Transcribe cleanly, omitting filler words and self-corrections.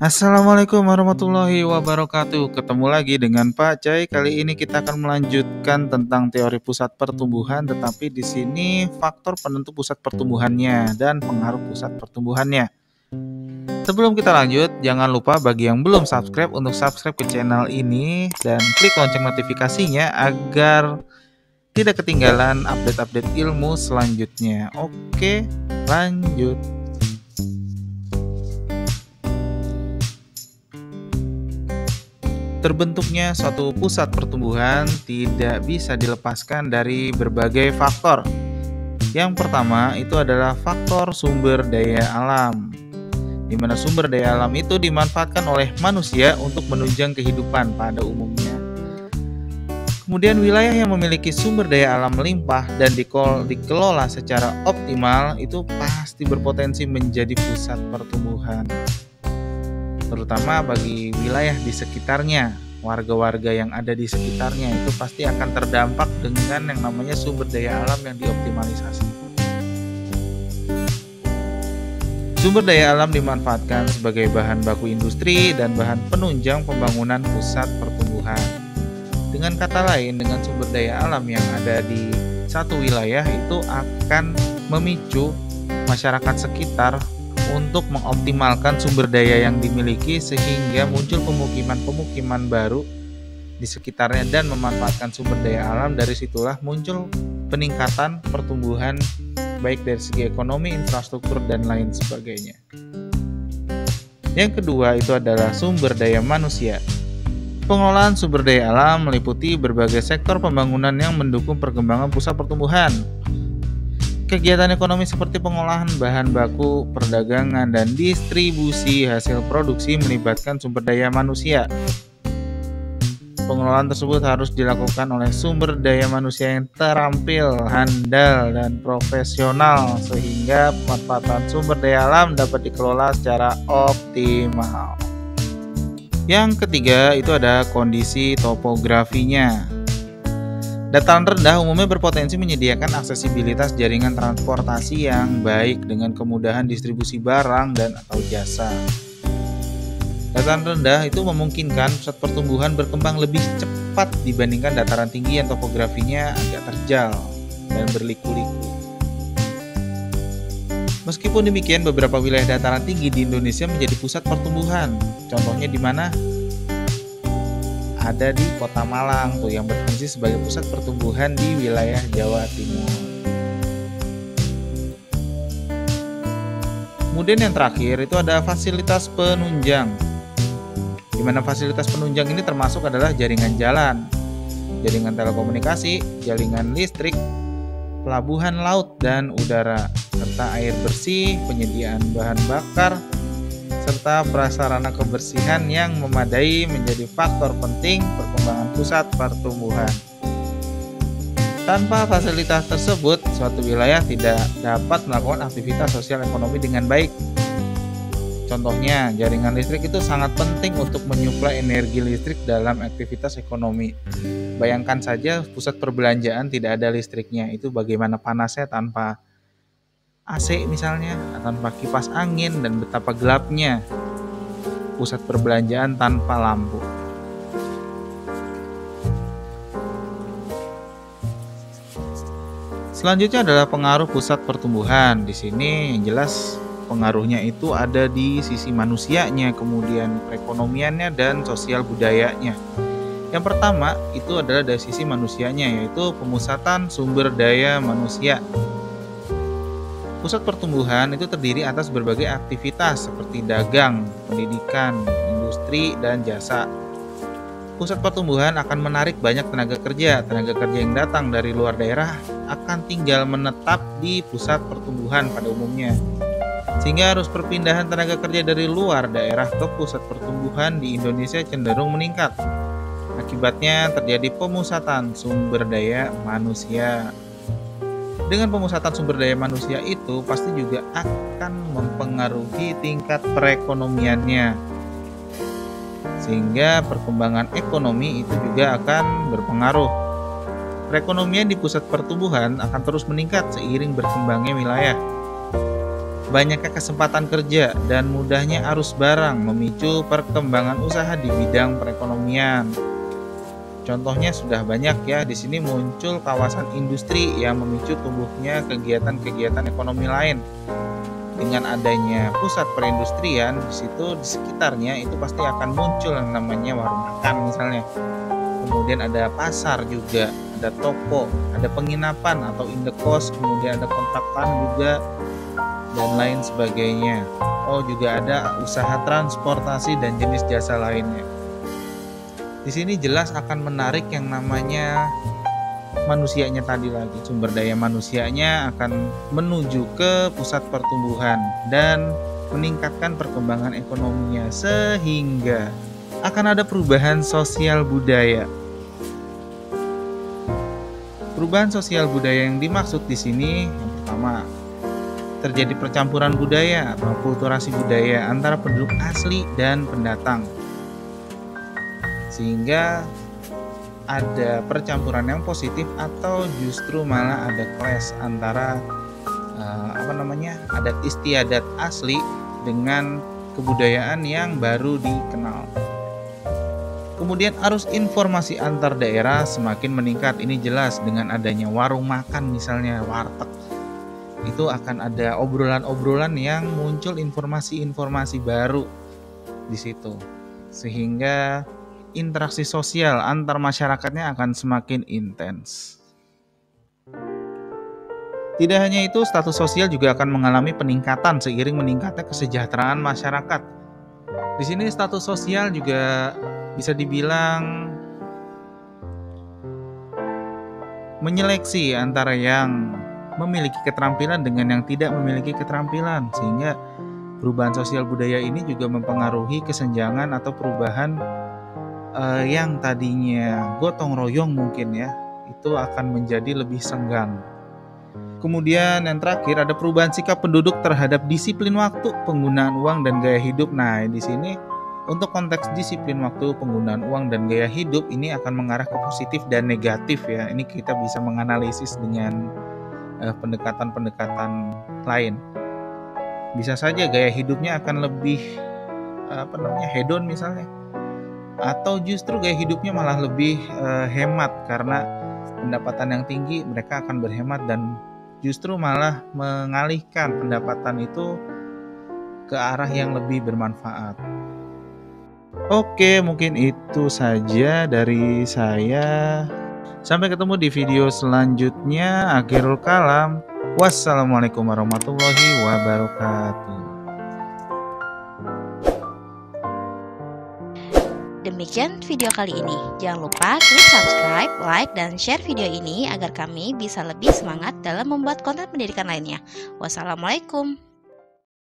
Assalamualaikum warahmatullahi wabarakatuh. Ketemu lagi dengan Pak Cai. Kali ini kita akan melanjutkan tentang teori pusat pertumbuhan, tetapi di sini faktor penentu pusat pertumbuhannya dan pengaruh pusat pertumbuhannya. Sebelum kita lanjut, jangan lupa bagi yang belum subscribe untuk subscribe ke channel ini dan klik lonceng notifikasinya agar tidak ketinggalan update-update ilmu selanjutnya. Oke, lanjut. Terbentuknya suatu pusat pertumbuhan tidak bisa dilepaskan dari berbagai faktor. Yang pertama itu adalah faktor sumber daya alam, di mana sumber daya alam itu dimanfaatkan oleh manusia untuk menunjang kehidupan pada umumnya. Kemudian wilayah yang memiliki sumber daya alam melimpah dan dikelola secara optimal itu pasti berpotensi menjadi pusat pertumbuhan, terutama bagi wilayah di sekitarnya. Warga-warga yang ada di sekitarnya itu pasti akan terdampak dengan yang namanya sumber daya alam yang dioptimalisasi. Sumber daya alam dimanfaatkan sebagai bahan baku industri dan bahan penunjang pembangunan pusat pertumbuhan. Dengan kata lain, dengan sumber daya alam yang ada di satu wilayah itu akan memicu masyarakat sekitar untuk mengoptimalkan sumber daya yang dimiliki sehingga muncul pemukiman-pemukiman baru di sekitarnya dan memanfaatkan sumber daya alam. Dari situlah muncul peningkatan pertumbuhan baik dari segi ekonomi, infrastruktur, dan lain sebagainya. Yang kedua itu adalah sumber daya manusia. Pengelolaan sumber daya alam meliputi berbagai sektor pembangunan yang mendukung perkembangan pusat pertumbuhan. Kegiatan ekonomi seperti pengolahan bahan baku, perdagangan, dan distribusi hasil produksi melibatkan sumber daya manusia. Pengelolaan tersebut harus dilakukan oleh sumber daya manusia yang terampil, handal, dan profesional sehingga pemanfaatan sumber daya alam dapat dikelola secara optimal. Yang ketiga itu ada kondisi topografinya. Dataran rendah umumnya berpotensi menyediakan aksesibilitas jaringan transportasi yang baik dengan kemudahan distribusi barang dan atau jasa. Dataran rendah itu memungkinkan pusat pertumbuhan berkembang lebih cepat dibandingkan dataran tinggi yang topografinya agak terjal dan berliku-liku. Meskipun demikian, beberapa wilayah dataran tinggi di Indonesia menjadi pusat pertumbuhan. Contohnya di mana? Ada di Kota Malang tuh yang berfungsi sebagai pusat pertumbuhan di wilayah Jawa Timur. Kemudian yang terakhir itu ada fasilitas penunjang. Di mana fasilitas penunjang ini termasuk adalah jaringan jalan, jaringan telekomunikasi, jaringan listrik, pelabuhan laut dan udara, serta air bersih, penyediaan bahan bakar, serta prasarana kebersihan yang memadai menjadi faktor penting perkembangan pusat pertumbuhan. Tanpa fasilitas tersebut, suatu wilayah tidak dapat melakukan aktivitas sosial ekonomi dengan baik. Contohnya, jaringan listrik itu sangat penting untuk menyuplai energi listrik dalam aktivitas ekonomi. Bayangkan saja pusat perbelanjaan tidak ada listriknya, itu bagaimana panasnya tanpa AC misalnya, tanpa kipas angin, dan betapa gelapnya pusat perbelanjaan tanpa lampu. Selanjutnya adalah pengaruh pusat pertumbuhan. Di sini yang jelas pengaruhnya itu ada di sisi manusianya, kemudian perekonomiannya dan sosial budayanya. Yang pertama itu adalah dari sisi manusianya, yaitu pemusatan sumber daya manusia. Pusat pertumbuhan itu terdiri atas berbagai aktivitas seperti dagang, pendidikan, industri, dan jasa. Pusat pertumbuhan akan menarik banyak tenaga kerja. Tenaga kerja yang datang dari luar daerah akan tinggal menetap di pusat pertumbuhan pada umumnya. Sehingga arus perpindahan tenaga kerja dari luar daerah ke pusat pertumbuhan di Indonesia cenderung meningkat. Akibatnya terjadi pemusatan sumber daya manusia. Dengan pemusatan sumber daya manusia itu pasti juga akan mempengaruhi tingkat perekonomiannya, sehingga perkembangan ekonomi itu juga akan berpengaruh. Perekonomian di pusat pertumbuhan akan terus meningkat seiring berkembangnya wilayah. Banyaknya kesempatan kerja dan mudahnya arus barang memicu perkembangan usaha di bidang perekonomian. Contohnya sudah banyak ya, di sini muncul kawasan industri yang memicu tumbuhnya kegiatan-kegiatan ekonomi lain. Dengan adanya pusat perindustrian di situ, di sekitarnya itu pasti akan muncul yang namanya warung makan misalnya. Kemudian ada pasar juga, ada toko, ada penginapan atau indekos, kemudian ada kontrakan juga dan lain sebagainya. Oh, juga ada usaha transportasi dan jenis jasa lainnya. Di sini jelas akan menarik yang namanya manusianya tadi lagi. Sumber daya manusianya akan menuju ke pusat pertumbuhan dan meningkatkan perkembangan ekonominya, sehingga akan ada perubahan sosial budaya. Perubahan sosial budaya yang dimaksud di sini yang pertama, terjadi percampuran budaya atau akulturasi budaya antara penduduk asli dan pendatang, sehingga ada percampuran yang positif atau justru malah ada clash antara adat istiadat asli dengan kebudayaan yang baru dikenal. Kemudian arus informasi antar daerah semakin meningkat. Ini jelas dengan adanya warung makan misalnya, warteg. Itu akan ada obrolan-obrolan yang muncul informasi-informasi baru di situ. Sehingga interaksi sosial antar masyarakatnya akan semakin intens. Tidak hanya itu, status sosial juga akan mengalami peningkatan seiring meningkatnya kesejahteraan masyarakat. Di sini status sosial juga bisa dibilang menyeleksi antara yang memiliki keterampilan dengan yang tidak memiliki keterampilan, sehingga perubahan sosial budaya ini juga mempengaruhi kesenjangan atau perubahan yang tadinya gotong royong mungkin ya, itu akan menjadi lebih senggang. Kemudian yang terakhir ada perubahan sikap penduduk terhadap disiplin waktu, penggunaan uang dan gaya hidup. Nah, di sini untuk konteks disiplin waktu, penggunaan uang dan gaya hidup ini akan mengarah ke positif dan negatif ya. Ini kita bisa menganalisis dengan pendekatan-pendekatan lain. Bisa saja gaya hidupnya akan lebih hedon misalnya, atau justru gaya hidupnya malah lebih hemat karena pendapatan yang tinggi, mereka akan berhemat dan justru malah mengalihkan pendapatan itu ke arah yang lebih bermanfaat. Oke, mungkin itu saja dari saya. Sampai ketemu di video selanjutnya. Akhirul kalam. Wassalamualaikum warahmatullahi wabarakatuh. Demikian video kali ini. Jangan lupa klik subscribe, like, dan share video ini agar kami bisa lebih semangat dalam membuat konten pendidikan lainnya. Wassalamualaikum.